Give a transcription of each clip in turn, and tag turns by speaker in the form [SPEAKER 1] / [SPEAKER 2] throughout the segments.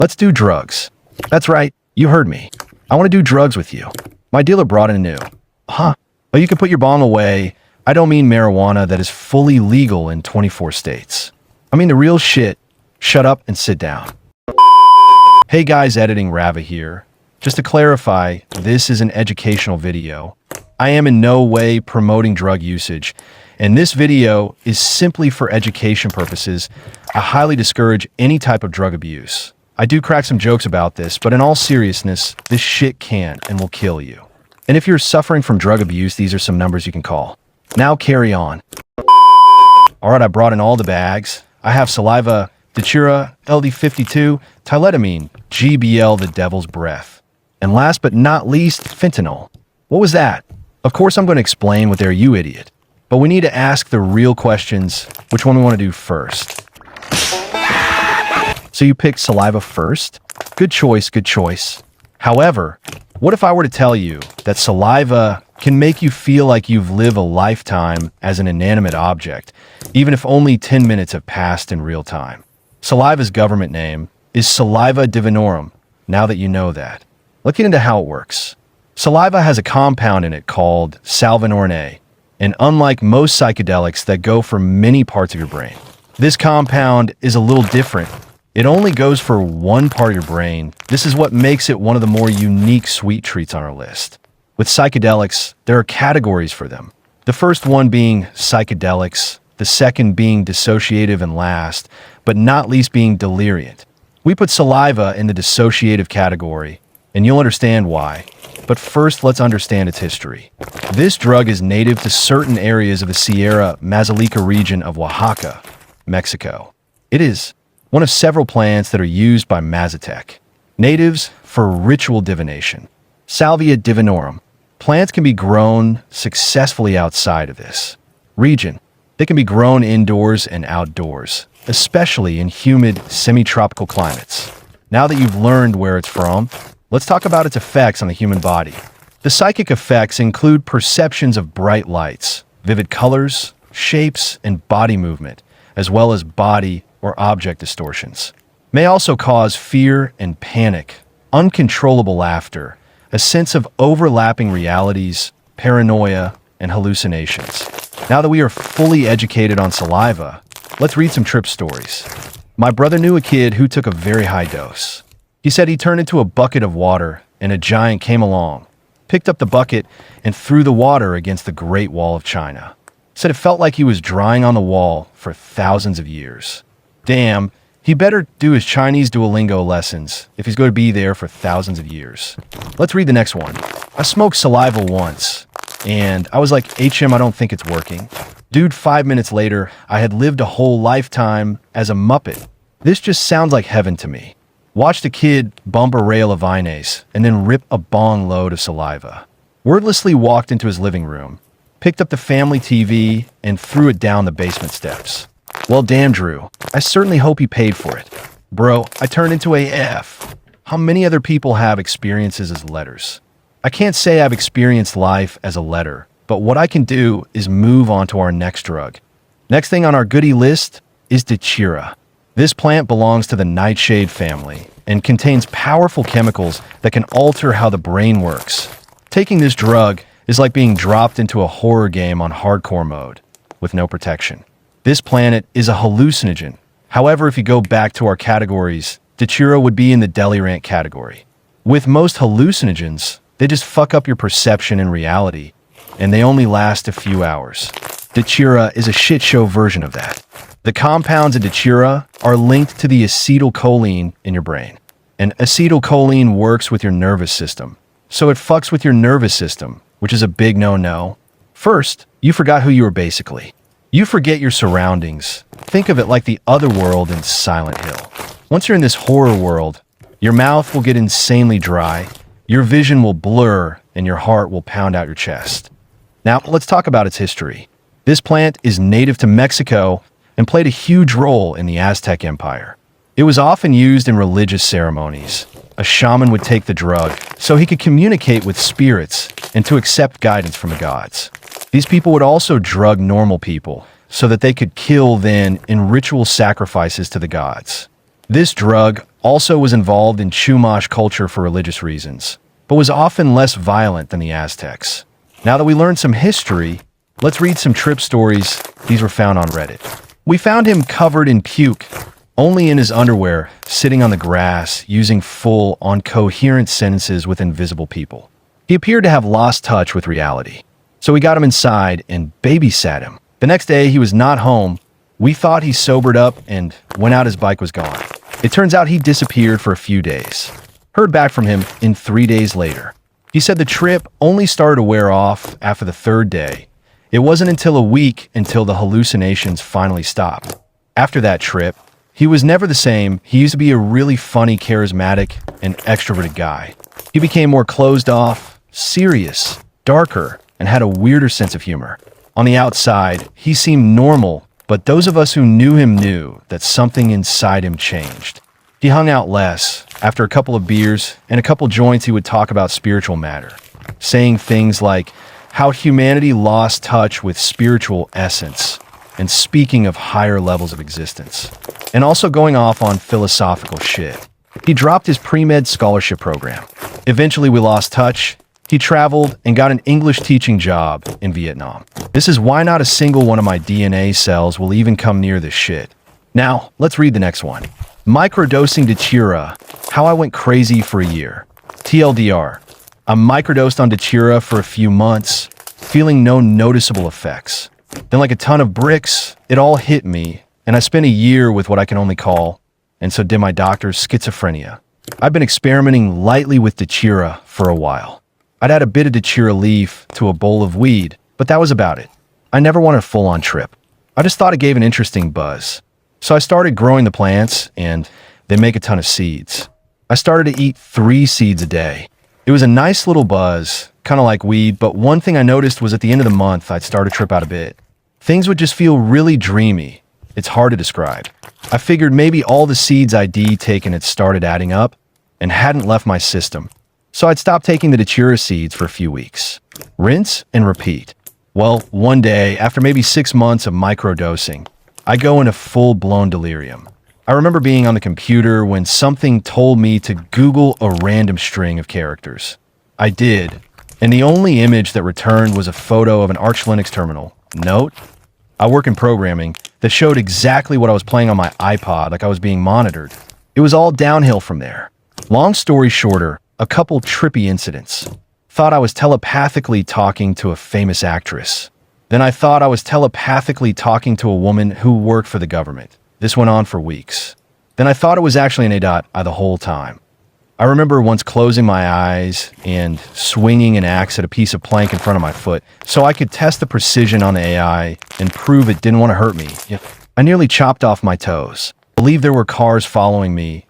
[SPEAKER 1] Let's do drugs. That's right, you heard me. I want to do drugs with you. My dealer brought in new. Huh? Oh, you can put your bong away. I don't mean marijuana that is fully legal in 24 states. I mean the real shit. Shut up and sit down. Hey guys, editing Rava here. Just to clarify, this is an educational video. I am in no way promoting drug usage, and this video is simply for education purposes. I highly discourage any type of drug abuse. I do crack some jokes about this, but in all seriousness, this shit can and will kill you. And if you're suffering from drug abuse, these are some numbers you can call. Now carry on. Alright, I brought in all the bags. I have saliva, datura, LD52, tyletamine, GBL, the devil's breath. And last but not least, fentanyl. What was that? Of course I'm going to explain what there, you idiot. But we need to ask the real questions, which one we want to do first. So you picked saliva first? Good choice, good choice. However, what if I were to tell you that saliva can make you feel like you've lived a lifetime as an inanimate object, even if only 10 minutes have passed in real time? Saliva's government name is Saliva divinorum, now that you know that. Let's get into how it works. Saliva has a compound in it called salvinorin A, and unlike most psychedelics that go for many parts of your brain, this compound is a little different. It only goes for one part of your brain. This is what makes it one of the more unique sweet treats on our list. With psychedelics, there are categories for them. The first one being psychedelics, the second being dissociative, and last, but not least, being deliriant. We put saliva in the dissociative category, and you'll understand why. But first, let's understand its history. This drug is native to certain areas of the Sierra Mazalica region of Oaxaca, Mexico. It is one of several plants that are used by Mazatec natives for ritual divination. Salvia divinorum. Plants can be grown successfully outside of this region. They can be grown indoors and outdoors, especially in humid, semi-tropical climates. Now that you've learned where it's from, let's talk about its effects on the human body. The psychic effects include perceptions of bright lights, vivid colors, shapes, and body movement, as well as body or object distortions. May also cause fear and panic, uncontrollable laughter, a sense of overlapping realities, paranoia, and hallucinations. Now that we are fully educated on saliva, let's read some trip stories. My brother knew a kid who took a very high dose. He said he turned into a bucket of water and a giant came along, picked up the bucket, and threw the water against the Great Wall of China. Said it felt like he was drying on the wall for thousands of years. Damn, he better do his Chinese Duolingo lessons if he's going to be there for thousands of years. Let's read the next one. I smoked saliva once, and I was like, HM, I don't think it's working. Dude, 5 minutes later, I had lived a whole lifetime as a Muppet. This just sounds like heaven to me. Watched a kid bump a rail of Inez and then rip a bong load of saliva. Wordlessly walked into his living room, picked up the family TV, and threw it down the basement steps. Well, damn, Drew. I certainly hope he paid for it. Bro, I turned into a F. How many other people have experiences as letters? I can't say I've experienced life as a letter, but what I can do is move on to our next drug. Next thing on our goodie list is datura. This plant belongs to the nightshade family and contains powerful chemicals that can alter how the brain works. Taking this drug is like being dropped into a horror game on hardcore mode with no protection. This plant is a hallucinogen. However, if you go back to our categories, datura would be in the delirant category. With most hallucinogens, they just fuck up your perception and reality, and they only last a few hours. Datura is a shit show version of that. The compounds in datura are linked to the acetylcholine in your brain. And acetylcholine works with your nervous system. So it fucks with your nervous system, which is a big no-no. First, you forgot who you were basically. You forget your surroundings. Think of it like the other world in Silent Hill. Once you're in this horror world, your mouth will get insanely dry, your vision will blur, and your heart will pound out your chest. Now, let's talk about its history. This plant is native to Mexico and played a huge role in the Aztec Empire. It was often used in religious ceremonies. A shaman would take the drug so he could communicate with spirits and to accept guidance from the gods. These people would also drug normal people so that they could kill then in ritual sacrifices to the gods. This drug also was involved in Chumash culture for religious reasons, but was often less violent than the Aztecs. Now that we learned some history, let's read some trip stories. These were found on Reddit. We found him covered in puke, only in his underwear, sitting on the grass, using full on coherent sentences with invisible people. He appeared to have lost touch with reality. So we got him inside and babysat him. The next day, he was not home. We thought he sobered up and went out his bike was gone. It turns out he disappeared for a few days. Heard back from him in 3 days later. He said the trip only started to wear off after the third day. It wasn't until a week until the hallucinations finally stopped. After that trip, he was never the same. He used to be a really funny, charismatic, and extroverted guy. He became more closed off, serious, darker, and had a weirder sense of humor. On the outside, he seemed normal, but those of us who knew him knew that something inside him changed. He hung out less. After a couple of beers and a couple joints, he would talk about spiritual matter, saying things like how humanity lost touch with spiritual essence, and speaking of higher levels of existence, and also going off on philosophical shit. He dropped his pre-med scholarship program. Eventually, we lost touch. He traveled and got an English teaching job in Vietnam. This is why not a single one of my DNA cells will even come near this shit. Now, let's read the next one. Microdosing Datura, how I went crazy for a year. TLDR, I microdosed on Datura for a few months, feeling no noticeable effects. Then like a ton of bricks, it all hit me, and I spent a year with what I can only call, and so did my doctor, schizophrenia. I've been experimenting lightly with Datura for a while. I'd add a bit of Datura leaf to a bowl of weed, but that was about it. I never wanted a full-on trip. I just thought it gave an interesting buzz. So I started growing the plants, and they make a ton of seeds. I started to eat 3 seeds a day. It was a nice little buzz, kind of like weed, but one thing I noticed was at the end of the month, I'd start to trip out a bit. Things would just feel really dreamy. It's hard to describe. I figured maybe all the seeds I'd taken had started adding up and hadn't left my system. So I'd stopped taking the Datura seeds for a few weeks. Rinse and repeat. Well, one day, after maybe 6 months of microdosing, I go into full-blown delirium. I remember being on the computer when something told me to Google a random string of characters. I did, and the only image that returned was a photo of an Arch Linux terminal. Note, I work in programming, that showed exactly what I was playing on my iPod, like I was being monitored. It was all downhill from there. Long story shorter, a couple trippy incidents. Thought I was telepathically talking to a famous actress. Then I thought I was telepathically talking to a woman who worked for the government. This went on for weeks. Then I thought it was actually an AI the whole time. I remember once closing my eyes and swinging an axe at a piece of plank in front of my foot so I could test the precision on the AI and prove it didn't want to hurt me. I nearly chopped off my toes. I believe there were cars following me.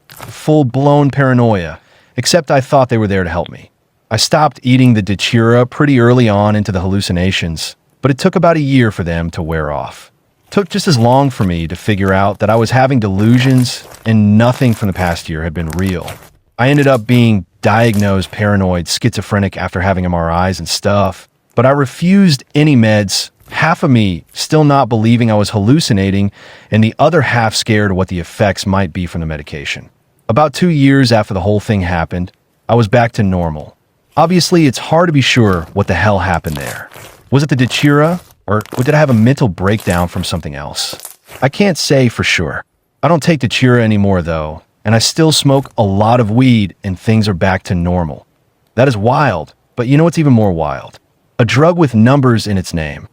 [SPEAKER 1] Full-blown paranoia, except I thought they were there to help me. I stopped eating the Datura pretty early on into the hallucinations, but it took about a year for them to wear off. It took just as long for me to figure out that I was having delusions and nothing from the past year had been real. I ended up being diagnosed paranoid schizophrenic after having MRIs and stuff, but I refused any meds, half of me still not believing I was hallucinating and the other half scared of what the effects might be from the medication. About 2 years after the whole thing happened, I was back to normal. Obviously, it's hard to be sure what the hell happened there. Was it the Datura, or did I have a mental breakdown from something else? I can't say for sure. I don't take Datura anymore though, and I still smoke a lot of weed and things are back to normal. That is wild, but you know what's even more wild? A drug with numbers in its name.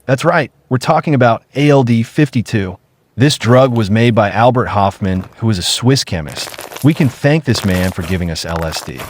[SPEAKER 1] That's right, we're talking about ALD-52. This drug was made by Albert Hofmann, who was a Swiss chemist. We can thank this man for giving us LSD.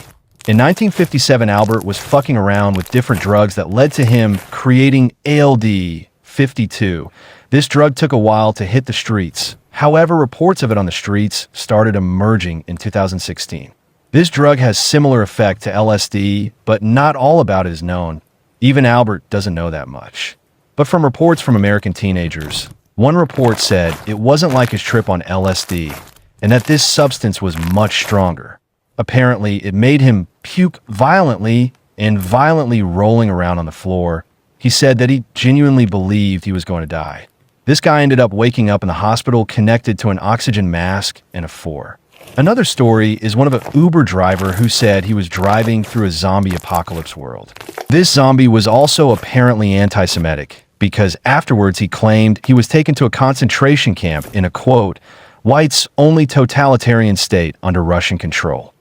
[SPEAKER 1] In 1957, Albert was fucking around with different drugs that led to him creating ALD-52. This drug took a while to hit the streets. However, reports of it on the streets started emerging in 2016. This drug has similar effect to LSD, but not all about it is known. Even Albert doesn't know that much. But from reports from American teenagers, one report said it wasn't like his trip on LSD, and that this substance was much stronger. Apparently, it made him puke violently and violently rolling around on the floor. He said that he genuinely believed he was going to die. This guy ended up waking up in the hospital connected to an oxygen mask and a 4. Another story is one of an Uber driver who said he was driving through a zombie apocalypse world. This zombie was also apparently anti-Semitic because afterwards he claimed he was taken to a concentration camp in a, quote, whites only totalitarian state under Russian control.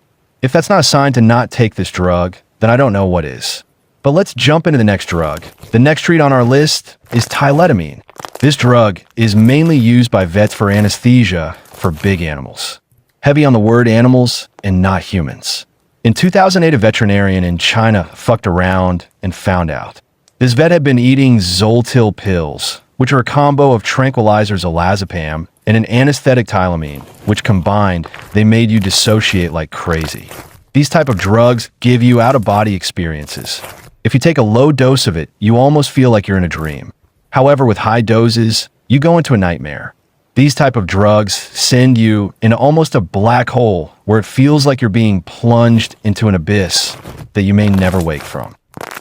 [SPEAKER 1] If that's not a sign to not take this drug, then I don't know what is. But let's jump into the next drug. The next treat on our list is tyletamine. This drug is mainly used by vets for anesthesia for big animals. Heavy on the word animals and not humans. In 2008, a veterinarian in China fucked around and found out. This vet had been eating Zoltil pills, which are a combo of tranquilizers olazepam and an anesthetic tylamine, which combined, they made you dissociate like crazy. These type of drugs give you out-of-body experiences. If you take a low dose of it, you almost feel like you're in a dream. However, with high doses, you go into a nightmare. These type of drugs send you into almost a black hole where it feels like you're being plunged into an abyss that you may never wake from.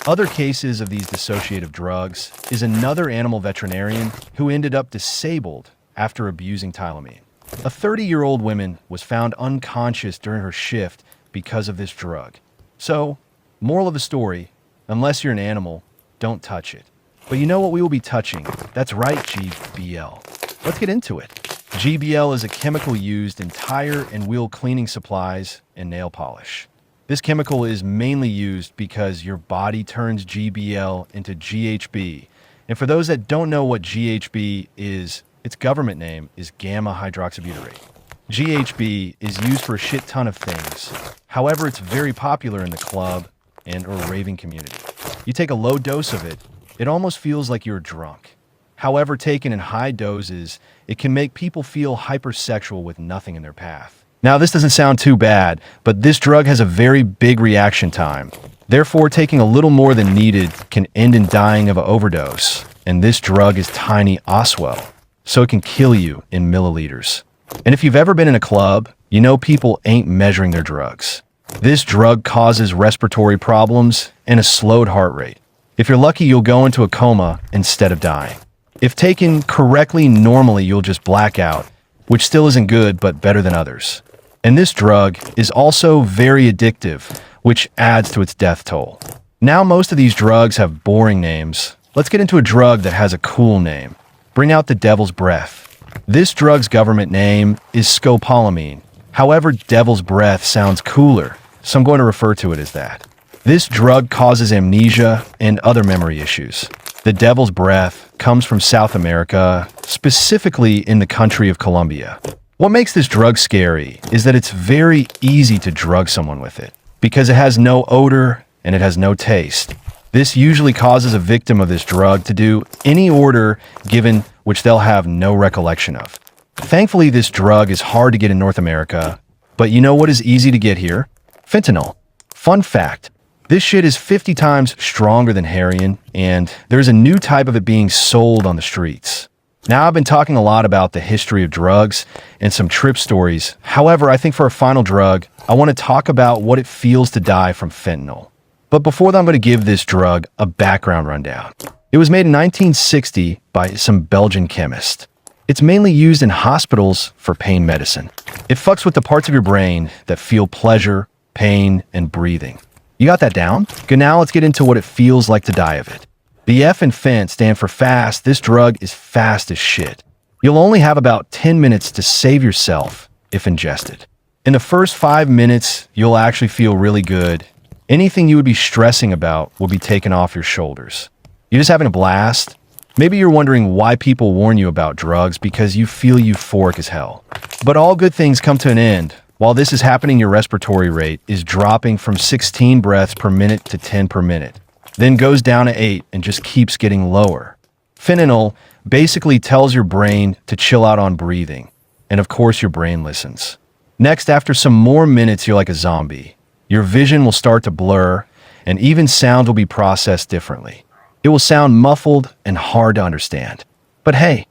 [SPEAKER 1] Other cases of these dissociative drugs is another animal veterinarian who ended up disabled after abusing tylamine. A 30-year-old woman was found unconscious during her shift because of this drug. So, moral of the story, unless you're an animal, don't touch it. But you know what we will be touching? That's right, GBL. Let's get into it. GBL is a chemical used in tire and wheel cleaning supplies and nail polish. This chemical is mainly used because your body turns GBL into GHB. And for those that don't know what GHB is, its government name is gamma hydroxybutyrate. GHB is used for a shit ton of things. However, it's very popular in the club and or raving community. You take a low dose of it, it almost feels like you're drunk. However, taken in high doses, it can make people feel hypersexual with nothing in their path. Now, this doesn't sound too bad, but this drug has a very big reaction time. Therefore, taking a little more than needed can end in dying of an overdose. And this drug is tiny Oswell, so it can kill you in milliliters. And if you've ever been in a club, you know people ain't measuring their drugs. This drug causes respiratory problems and a slowed heart rate. If you're lucky, you'll go into a coma instead of dying. If taken correctly, normally you'll just black out, which still isn't good, but better than others. And this drug is also very addictive, which adds to its death toll. Now most of these drugs have boring names. Let's get into a drug that has a cool name. Bring out the devil's breath. This drug's government name is scopolamine. However, devil's breath sounds cooler, so I'm going to refer to it as that. This drug causes amnesia and other memory issues. The devil's breath comes from South America, specifically in the country of Colombia. What makes this drug scary is that it's very easy to drug someone with it, because it has no odor and it has no taste. This usually causes a victim of this drug to do any order given which they'll have no recollection of. Thankfully, this drug is hard to get in North America, but you know what is easy to get here? Fentanyl. Fun fact. This shit is 50 times stronger than heroin, and there's a new type of it being sold on the streets. Now, I've been talking a lot about the history of drugs and some trip stories. However, I think for a final drug, I want to talk about what it feels to die from fentanyl. But before that, I'm going to give this drug a background rundown. It was made in 1960 by some Belgian chemist. It's mainly used in hospitals for pain medicine. It fucks with the parts of your brain that feel pleasure, pain, and breathing. You got that down? Good, now let's get into what it feels like to die of it. The F in Fent stand for fast. This drug is fast as shit. You'll only have about 10 minutes to save yourself if ingested. In the first 5 minutes, you'll actually feel really good. Anything you would be stressing about will be taken off your shoulders. You're just having a blast. Maybe you're wondering why people warn you about drugs because you feel euphoric as hell. But all good things come to an end. While this is happening, your respiratory rate is dropping from 16 breaths per minute to 10 per minute, then goes down to 8 and just keeps getting lower. Fentanyl basically tells your brain to chill out on breathing, and of course your brain listens. Next, after some more minutes, you're like a zombie. Your vision will start to blur, and even sound will be processed differently. It will sound muffled and hard to understand. But hey,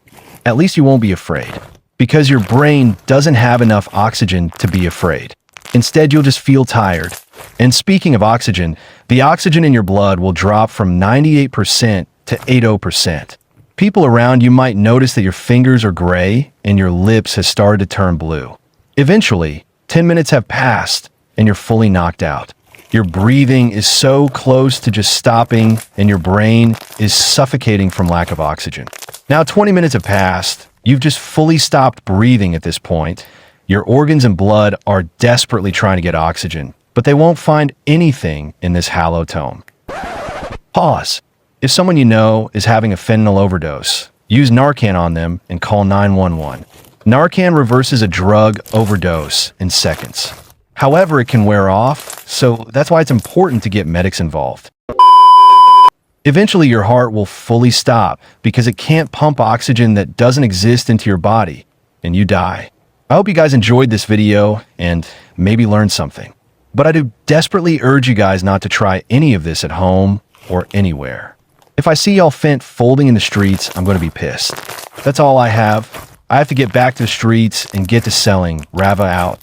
[SPEAKER 1] at least you won't be afraid, because your brain doesn't have enough oxygen to be afraid. Instead, you'll just feel tired. And speaking of oxygen, the oxygen in your blood will drop from 98% to 80%. People around you might notice that your fingers are gray and your lips have started to turn blue. Eventually, 10 minutes have passed and you're fully knocked out. Your breathing is so close to just stopping and your brain is suffocating from lack of oxygen. Now 20 minutes have passed. You've just fully stopped breathing at this point. Your organs and blood are desperately trying to get oxygen, but they won't find anything in this halotone. Pause. If someone you know is having a fentanyl overdose, use Narcan on them and call 911. Narcan reverses a drug overdose in seconds. However, it can wear off, so that's why it's important to get medics involved. Eventually, your heart will fully stop because it can't pump oxygen that doesn't exist into your body, and you die. I hope you guys enjoyed this video and maybe learned something. But I do desperately urge you guys not to try any of this at home or anywhere. If I see y'all fent folding in the streets, I'm going to be pissed. That's all I have. I have to get back to the streets and get to selling. Rava out.